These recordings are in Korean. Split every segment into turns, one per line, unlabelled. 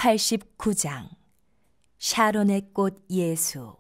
제89장 샤론의 꽃 예수.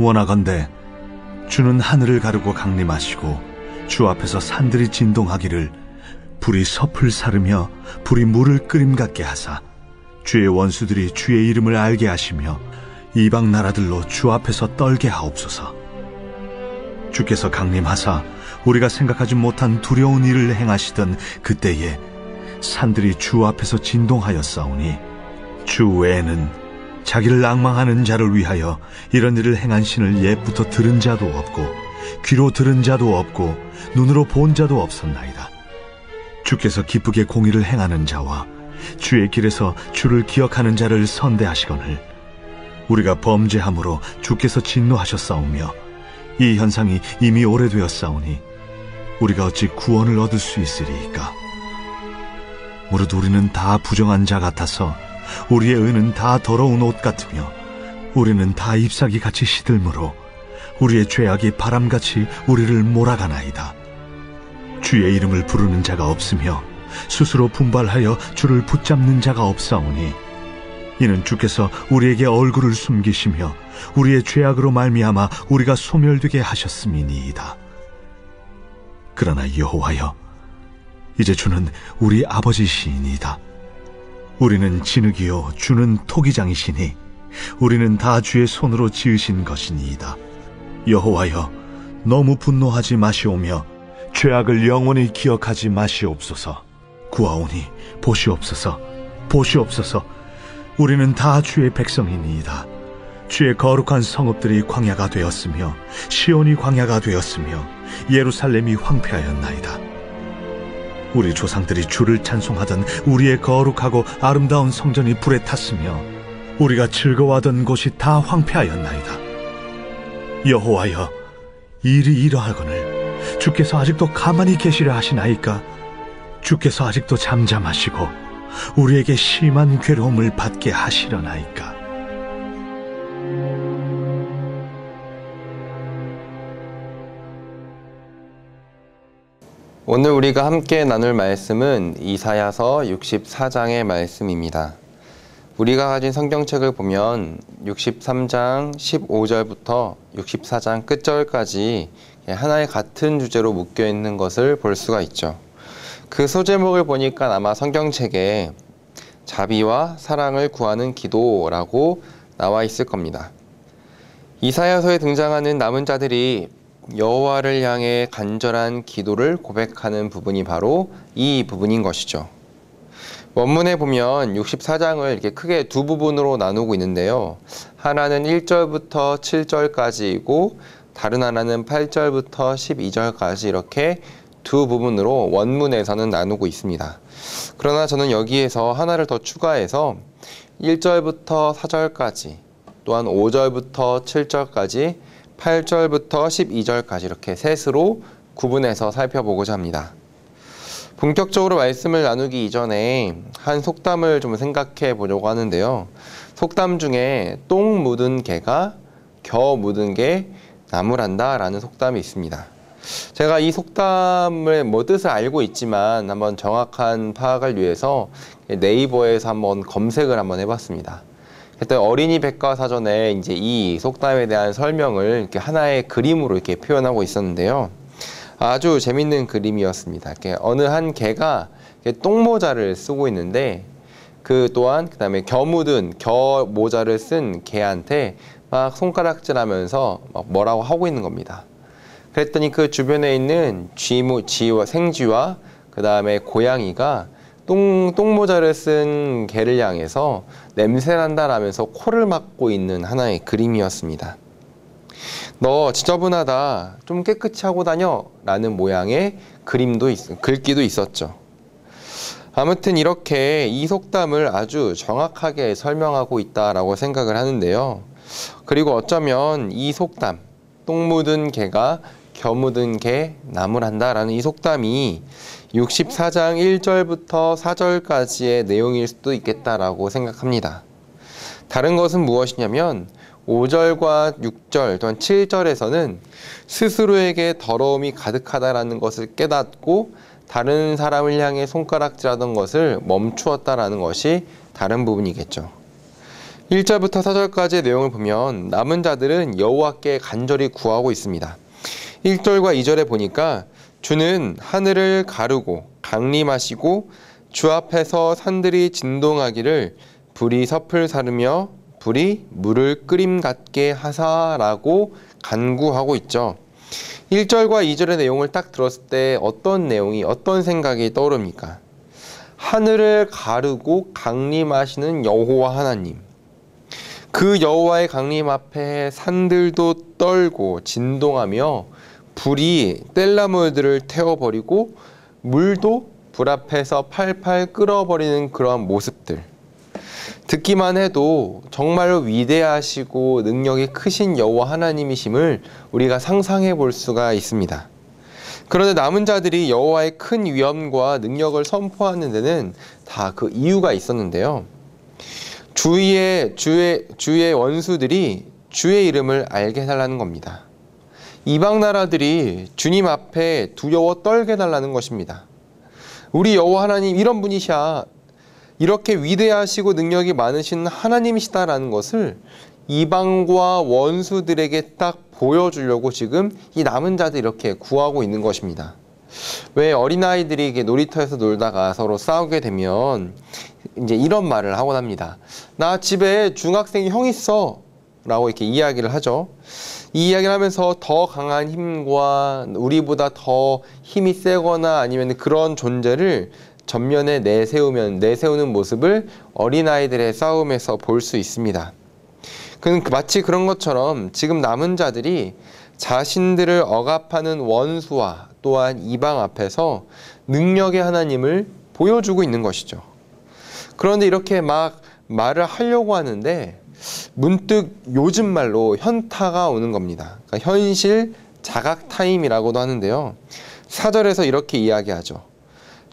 원하건대 주는 하늘을 가르고 강림하시고 주 앞에서 산들이 진동하기를 불이 섭을 사르며 불이 물을 끓임 같게 하사 주의 원수들이 주의 이름을 알게 하시며 이방 나라들로 주 앞에서 떨게 하옵소서. 주께서 강림하사 우리가 생각하지 못한 두려운 일을 행하시던 그때에 산들이 주 앞에서 진동하였사오니 주 외에는 자기를 앙망하는 자를 위하여 이런 일을 행한 신을 옛부터 들은 자도 없고 귀로 들은 자도 없고 눈으로 본 자도 없었나이다. 주께서 기쁘게 공의를 행하는 자와 주의 길에서 주를 기억하는 자를 선대하시거늘 우리가 범죄함으로 주께서 진노하셨사오며 이 현상이 이미 오래되었사오니 우리가 어찌 구원을 얻을 수 있으리이까. 무릇 우리는 다 부정한 자 같아서 우리의 의는 다 더러운 옷 같으며 우리는 다 잎사귀 같이 시들므로 우리의 죄악이 바람같이 우리를 몰아가나이다. 주의 이름을 부르는 자가 없으며 스스로 분발하여 주를 붙잡는 자가 없사오니 이는 주께서 우리에게 얼굴을 숨기시며 우리의 죄악으로 말미암아 우리가 소멸되게 하셨음이니이다. 그러나 여호와여, 이제 주는 우리 아버지시이니이다. 우리는 진흙이요 주는 토기장이시니 우리는 다 주의 손으로 지으신 것이니이다. 여호와여, 너무 분노하지 마시오며 죄악을 영원히 기억하지 마시옵소서. 구하오니 보시옵소서, 보시옵소서. 우리는 다 주의 백성이니이다. 주의 거룩한 성읍들이 광야가 되었으며 시온이 광야가 되었으며 예루살렘이 황폐하였나이다. 우리 조상들이 주를 찬송하던 우리의 거룩하고 아름다운 성전이 불에 탔으며 우리가 즐거워하던 곳이 다 황폐하였나이다. 여호와여, 일이 이러하거늘 주께서 아직도 가만히 계시려 하시나이까? 주께서 아직도 잠잠하시고 우리에게 심한 괴로움을 받게 하시려나이까?
오늘 우리가 함께 나눌 말씀은 이사야서 64장의 말씀입니다. 우리가 가진 성경책을 보면 63장 15절부터 64장 끝절까지 하나의 같은 주제로 묶여 있는 것을 볼 수가 있죠. 그 소제목을 보니까 아마 성경책에 자비와 사랑을 구하는 기도라고 나와 있을 겁니다. 이사야서에 등장하는 남은 자들이 여호와를 향해 간절한 기도를 고백하는 부분이 바로 이 부분인 것이죠. 원문에 보면 64장을 이렇게 크게 두 부분으로 나누고 있는데요. 하나는 1절부터 7절까지이고 다른 하나는 8절부터 12절까지 이렇게 두 부분으로 원문에서는 나누고 있습니다. 그러나 저는 여기에서 하나를 더 추가해서 1절부터 4절까지 또한 5절부터 7절까지 8절부터 12절까지 이렇게 셋으로 구분해서 살펴보고자 합니다. 본격적으로 말씀을 나누기 이전에 한 속담을 좀 생각해 보려고 하는데요. 속담 중에 똥 묻은 개가 겨 묻은 게 나무란다 라는 속담이 있습니다. 제가 이 속담의 뜻을 알고 있지만 한번 정확한 파악을 위해서 네이버에서 한번 검색을 한번 해봤습니다. 그때 어린이 백과사전에 이제 이 속담에 대한 설명을 이렇게 하나의 그림으로 이렇게 표현하고 있었는데요. 아주 재밌는 그림이었습니다. 이렇게 어느 한 개가 똥모자를 쓰고 있는데 그 또한 그다음에 겨 묻은 겨 모자를 쓴 개한테 막 손가락질하면서 막 뭐라고 하고 있는 겁니다. 그랬더니 그 주변에 있는 생쥐와 그다음에 고양이가 똥모자를 쓴 개를 향해서 냄새난다라면서 코를 막고 있는 하나의 그림이었습니다. 너 지저분하다, 좀 깨끗이 하고 다녀 라는 모양의 글귀도 있었죠. 아무튼 이렇게 이 속담을 아주 정확하게 설명하고 있다라고 생각을 하는데요. 그리고 어쩌면 이 속담, 똥 묻은 개가 겨 묻은 개 나무란다 라는 이 속담이 64장 1절부터 4절까지의 내용일 수도 있겠다라고 생각합니다. 다른 것은 무엇이냐면 5절과 6절 또는 7절에서는 스스로에게 더러움이 가득하다라는 것을 깨닫고 다른 사람을 향해 손가락질하던 것을 멈추었다라는 것이 다른 부분이겠죠. 1절부터 4절까지의 내용을 보면 남은 자들은 여호와께 간절히 구하고 있습니다. 1절과 2절에 보니까 주는 하늘을 가르고 강림하시고 주 앞에서 산들이 진동하기를 불이 섭을 사르며 불이 물을 끓임 같게 하사라고 간구하고 있죠. 1절과 2절의 내용을 딱 들었을 때 어떤 내용이, 어떤 생각이 떠오릅니까? 하늘을 가르고 강림하시는 여호와 하나님. 그 여호와의 강림 앞에 산들도 떨고 진동하며 불이 뗄나무들을 태워버리고 물도 불 앞에서 팔팔 끓어버리는 그러한 모습들, 듣기만 해도 정말로 위대하시고 능력이 크신 여호와 하나님이심을 우리가 상상해 볼 수가 있습니다. 그런데 남은 자들이 여호와의 큰 위엄과 능력을 선포하는 데는 다 그 이유가 있었는데요. 주의 원수들이 주의 이름을 알게 해달라는 겁니다. 이방 나라들이 주님 앞에 두려워 떨게 해달라는 것입니다. 우리 여호와 하나님 이런 분이시야, 이렇게 위대하시고 능력이 많으신 하나님이시다라는 것을 이방과 원수들에게 딱 보여주려고 지금 이 남은 자들이 이렇게 구하고 있는 것입니다. 왜 어린아이들이 이게 놀이터에서 놀다가 서로 싸우게 되면 이제 이런 말을 하곤 합니다. 나 집에 중학생 형 있어 라고 이렇게 이야기를 하죠. 이 이야기를 하면서 더 강한 힘과 우리보다 더 힘이 세거나 아니면 그런 존재를 전면에 내세우는 모습을 어린아이들의 싸움에서 볼 수 있습니다. 마치 그런 것처럼 지금 남은 자들이 자신들을 억압하는 원수와 또한 이방 앞에서 능력의 하나님을 보여주고 있는 것이죠. 그런데 이렇게 막 말을 하려고 하는데 문득 요즘 말로 현타가 오는 겁니다. 그러니까 현실 자각 타임이라고도 하는데요. 4절에서 이렇게 이야기하죠.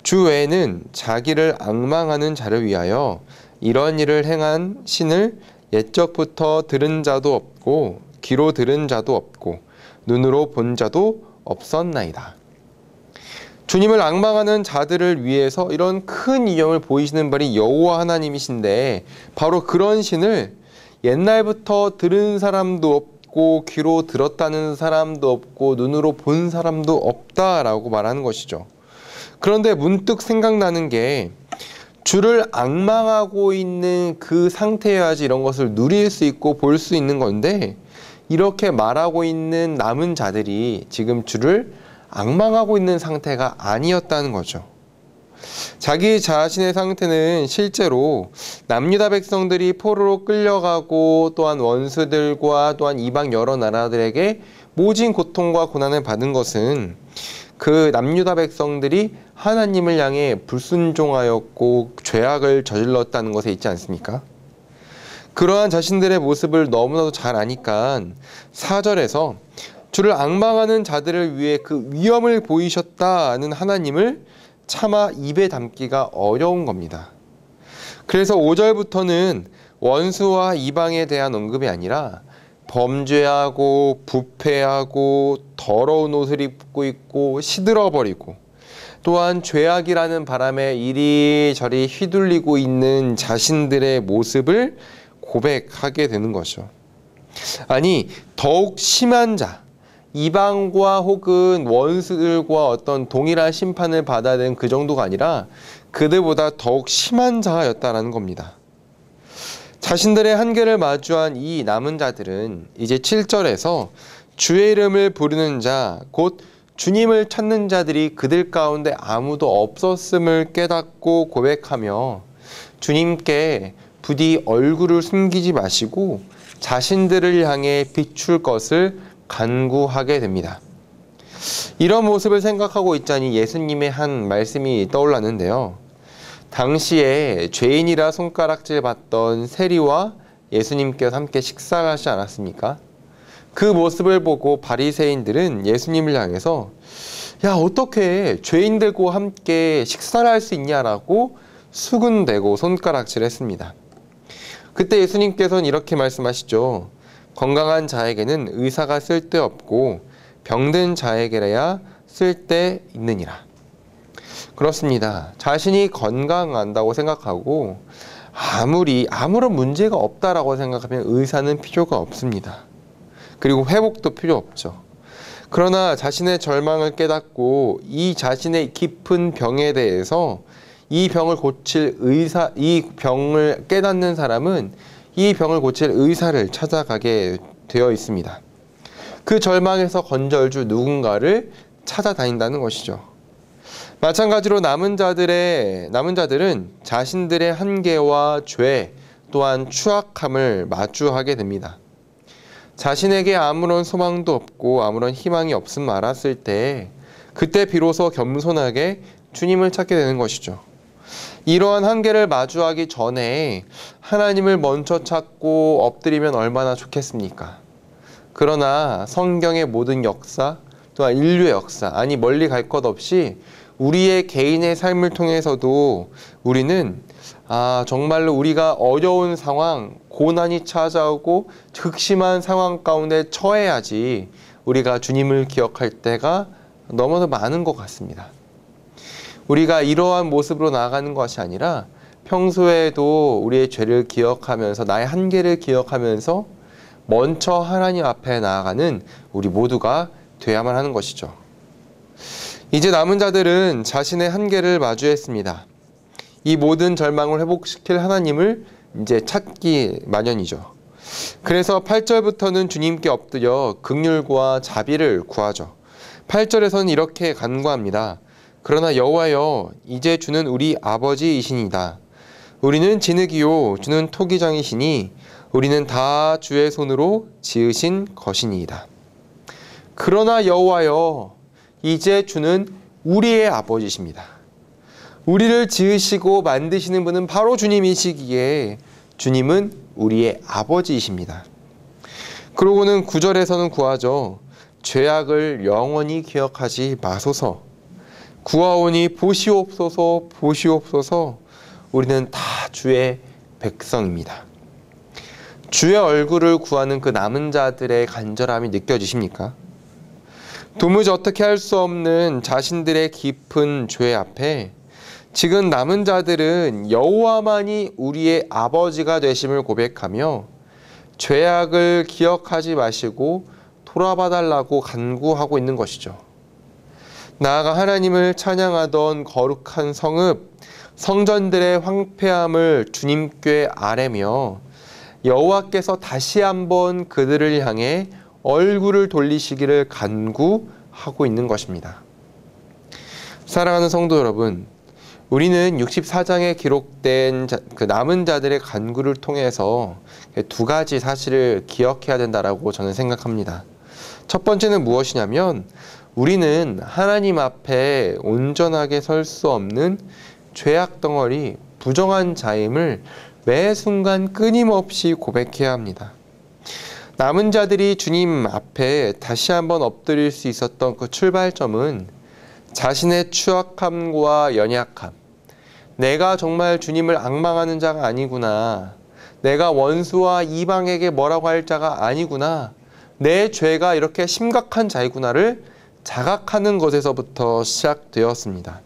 주 외에는 자기를 앙망하는 자를 위하여 이런 일을 행한 신을 옛적부터 들은 자도 없고 귀로 들은 자도 없고 눈으로 본 자도 없었나이다. 주님을 앙망하는 자들을 위해서 이런 큰 위엄을 보이시는 분이 여호와 하나님이신데 바로 그런 신을 옛날부터 들은 사람도 없고 귀로 들었다는 사람도 없고 눈으로 본 사람도 없다라고 말하는 것이죠. 그런데 문득 생각나는 게 주를 앙망하고 있는 그 상태여야지 이런 것을 누릴 수 있고 볼 수 있는 건데 이렇게 말하고 있는 남은 자들이 지금 주를 앙망하고 있는 상태가 아니었다는 거죠. 자기 자신의 상태는 실제로 남유다 백성들이 포로로 끌려가고 또한 원수들과 또한 이방 여러 나라들에게 모진 고통과 고난을 받은 것은 그 남유다 백성들이 하나님을 향해 불순종하였고 죄악을 저질렀다는 것에 있지 않습니까? 그러한 자신들의 모습을 너무나도 잘 아니까 4절에서 주를 앙망하는 자들을 위해 그 위엄을 보이셨다는 하나님을 차마 입에 담기가 어려운 겁니다. 그래서 5절부터는 원수와 이방에 대한 언급이 아니라 범죄하고 부패하고 더러운 옷을 입고 있고 시들어버리고 또한 죄악이라는 바람에 이리저리 휘둘리고 있는 자신들의 모습을 고백하게 되는 거죠. 아니, 더욱 심한 자, 이방과 혹은 원수들과 어떤 동일한 심판을 받아야 되는 그 정도가 아니라 그들보다 더욱 심한 자였다라는 겁니다. 자신들의 한계를 마주한 이 남은 자들은 이제 7절에서 주의 이름을 부르는 자, 곧 주님을 찾는 자들이 그들 가운데 아무도 없었음을 깨닫고 고백하며 주님께 부디 얼굴을 숨기지 마시고 자신들을 향해 비출 것을 간구하게 됩니다. 이런 모습을 생각하고 있자니 예수님의 한 말씀이 떠올랐는데요. 당시에 죄인이라 손가락질 받던 세리와 예수님께서 함께 식사를 하시지 않았습니까? 그 모습을 보고 바리새인들은 예수님을 향해서 야, 어떻게 죄인들과 함께 식사를 할 수 있냐라고 수군대고 손가락질 했습니다. 그때 예수님께서는 이렇게 말씀하시죠. 건강한 자에게는 의사가 쓸데없고 병든 자에게야 쓸데있느니라. 그렇습니다. 자신이 건강한다고 생각하고 아무런 문제가 없다라고 생각하면 의사는 필요가 없습니다. 그리고 회복도 필요 없죠. 그러나 자신의 절망을 깨닫고 이 자신의 깊은 병에 대해서 이 병을 고칠 의사, 이 병을 깨닫는 사람은 이 병을 고칠 의사를 찾아가게 되어 있습니다. 그 절망에서 건져줄 누군가를 찾아다닌다는 것이죠. 마찬가지로 남은 자들은 자신들의 한계와 죄 또한 추악함을 마주하게 됩니다. 자신에게 아무런 소망도 없고 아무런 희망이 없음 알았을 때 그때 비로소 겸손하게 주님을 찾게 되는 것이죠. 이러한 한계를 마주하기 전에 하나님을 먼저 찾고 엎드리면 얼마나 좋겠습니까? 그러나 성경의 모든 역사, 또한 인류의 역사, 아니 멀리 갈 것 없이 우리의 개인의 삶을 통해서도 우리는 정말로 우리가 어려운 상황, 고난이 찾아오고 극심한 상황 가운데 처해야지 우리가 주님을 기억할 때가 너무나 많은 것 같습니다. 우리가 이러한 모습으로 나아가는 것이 아니라 평소에도 우리의 죄를 기억하면서 나의 한계를 기억하면서 먼저 하나님 앞에 나아가는 우리 모두가 되어야만 하는 것이죠. 이제 남은 자들은 자신의 한계를 마주했습니다. 이 모든 절망을 회복시킬 하나님을 이제 찾기 마련이죠. 그래서 8절부터는 주님께 엎드려 긍휼과 자비를 구하죠. 8절에서는 이렇게 간구합니다. 그러나 여호와여, 이제 주는 우리 아버지이시니다. 우리는 진흙이요 주는 토기장이시니 우리는 다 주의 손으로 지으신 것이니이다. 그러나 여호와여, 이제 주는 우리의 아버지십니다. 우리를 지으시고 만드시는 분은 바로 주님이시기에 주님은 우리의 아버지이십니다. 그러고는 9절에서는 구하죠. 죄악을 영원히 기억하지 마소서. 구하오니 보시옵소서, 보시옵소서. 우리는 다 주의 백성입니다. 주의 얼굴을 구하는 그 남은 자들의 간절함이 느껴지십니까? 도무지 어떻게 할 수 없는 자신들의 깊은 죄 앞에 지금 남은 자들은 여호와만이 우리의 아버지가 되심을 고백하며 죄악을 기억하지 마시고 돌아봐 달라고 간구하고 있는 것이죠. 나아가 하나님을 찬양하던 거룩한 성읍, 성전들의 황폐함을 주님께 아뢰며 여호와께서 다시 한번 그들을 향해 얼굴을 돌리시기를 간구하고 있는 것입니다. 사랑하는 성도 여러분, 우리는 64장에 기록된 그 남은 자들의 간구를 통해서 두 가지 사실을 기억해야 된다라고 저는 생각합니다. 첫 번째는 무엇이냐면 우리는 하나님 앞에 온전하게 설 수 없는 죄악 덩어리, 부정한 자임을 매 순간 끊임없이 고백해야 합니다. 남은 자들이 주님 앞에 다시 한번 엎드릴 수 있었던 그 출발점은 자신의 추악함과 연약함, 내가 정말 주님을 앙망하는 자가 아니구나, 내가 원수와 이방에게 뭐라고 할 자가 아니구나, 내 죄가 이렇게 심각한 자이구나를 자각하는 것에서부터 시작되었습니다.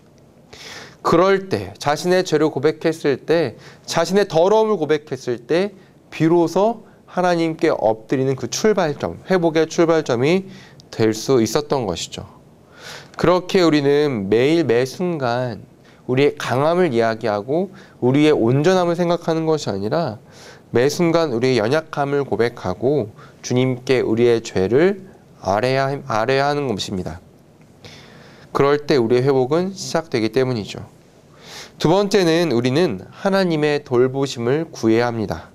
그럴 때, 자신의 죄를 고백했을 때, 자신의 더러움을 고백했을 때 비로소 하나님께 엎드리는 그 출발점, 회복의 출발점이 될 수 있었던 것이죠. 그렇게 우리는 매일 매 순간 우리의 강함을 이야기하고 우리의 온전함을 생각하는 것이 아니라 매 순간 우리의 연약함을 고백하고 주님께 우리의 죄를 아뢰야 하는 것입니다. 그럴 때 우리의 회복은 시작되기 때문이죠. 두 번째는 우리는 하나님의 돌보심을 구해야 합니다.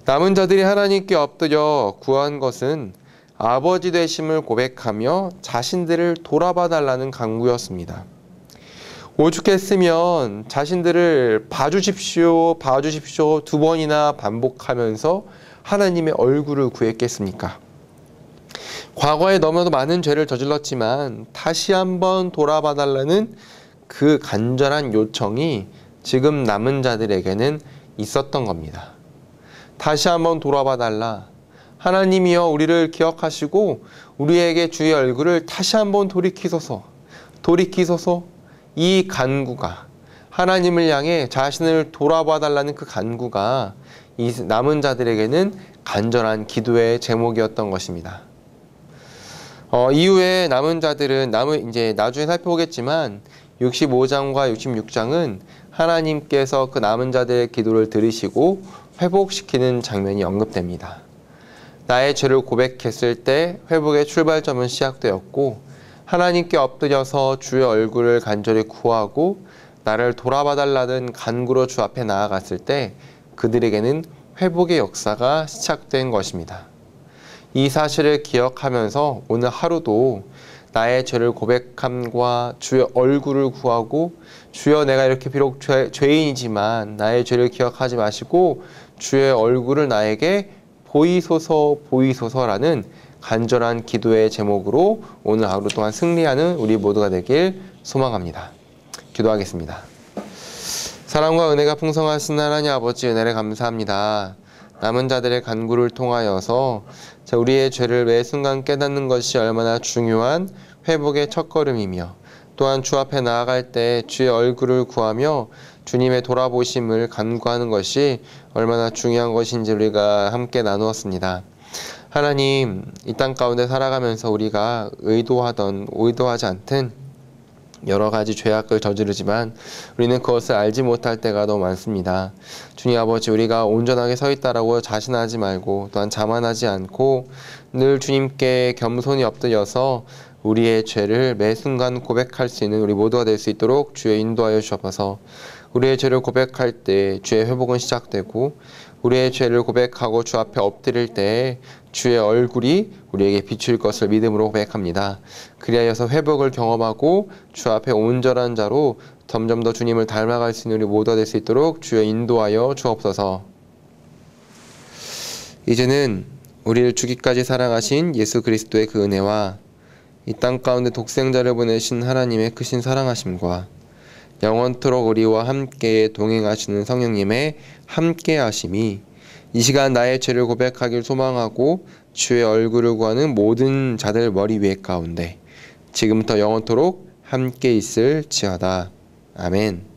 남은 자들이 하나님께 엎드려 구한 것은 아버지 되심을 고백하며 자신들을 돌아봐 달라는 간구였습니다. 오죽했으면 자신들을 봐주십시오, 봐주십시오 두 번이나 반복하면서 하나님의 얼굴을 구했겠습니까? 과거에 너무나도 많은 죄를 저질렀지만 다시 한번 돌아봐 달라는 그 간절한 요청이 지금 남은 자들에게는 있었던 겁니다. 다시 한번 돌아봐 달라. 하나님이여 우리를 기억하시고 우리에게 주의 얼굴을 다시 한번 돌이키소서. 이 간구가, 하나님을 향해 자신을 돌아봐 달라는 그 간구가 이 남은 자들에게는 간절한 기도의 제목이었던 것입니다. 이후에 남은 자들은 이제 나중에 살펴보겠지만 65장과 66장은 하나님께서 그 남은 자들의 기도를 들으시고 회복시키는 장면이 언급됩니다. 나의 죄를 고백했을 때 회복의 출발점은 시작되었고 하나님께 엎드려서 주의 얼굴을 간절히 구하고 나를 돌아봐 달라는 간구로 주 앞에 나아갔을 때 그들에게는 회복의 역사가 시작된 것입니다. 이 사실을 기억하면서 오늘 하루도 나의 죄를 고백함과 주의 얼굴을 구하고 주여 내가 이렇게 비록 죄인이지만 나의 죄를 기억하지 마시고 주의 얼굴을 나에게 보이소서라는 간절한 기도의 제목으로 오늘 하루 동안 승리하는 우리 모두가 되길 소망합니다. 기도하겠습니다. 사랑과 은혜가 풍성하신 하나님 아버지 은혜를 감사합니다. 남은 자들의 간구를 통하여서 우리의 죄를 매 순간 깨닫는 것이 얼마나 중요한 회복의 첫걸음이며 또한 주 앞에 나아갈 때 주의 얼굴을 구하며 주님의 돌아보심을 간구하는 것이 얼마나 중요한 것인지 우리가 함께 나누었습니다. 하나님, 이 땅 가운데 살아가면서 우리가 의도하던 의도하지 않든 여러 가지 죄악을 저지르지만 우리는 그것을 알지 못할 때가 너무 많습니다. 주님 아버지, 우리가 온전하게 서 있다라고 자신하지 말고 또한 자만하지 않고 늘 주님께 겸손히 엎드려서 우리의 죄를 매 순간 고백할 수 있는 우리 모두가 될 수 있도록 주의 인도하여 주옵소서. 우리의 죄를 고백할 때 주의 회복은 시작되고 우리의 죄를 고백하고 주 앞에 엎드릴 때 주의 얼굴이 우리에게 비출 것을 믿음으로 고백합니다. 그리하여서 회복을 경험하고 주 앞에 온전한 자로 점점 더 주님을 닮아갈 수 있는 우리 모두가 될 수 있도록 주의 인도하여 주옵소서. 이제는 우리를 죽기까지 사랑하신 예수 그리스도의 그 은혜와 이 땅 가운데 독생자를 보내신 하나님의 크신 사랑하심과 영원토록 우리와 함께 동행하시는 성령님의 함께하심이 이 시간 나의 죄를 고백하길 소망하고 주의 얼굴을 구하는 모든 자들 머리 위에 가운데 지금부터 영원토록 함께 있을지어다. 아멘.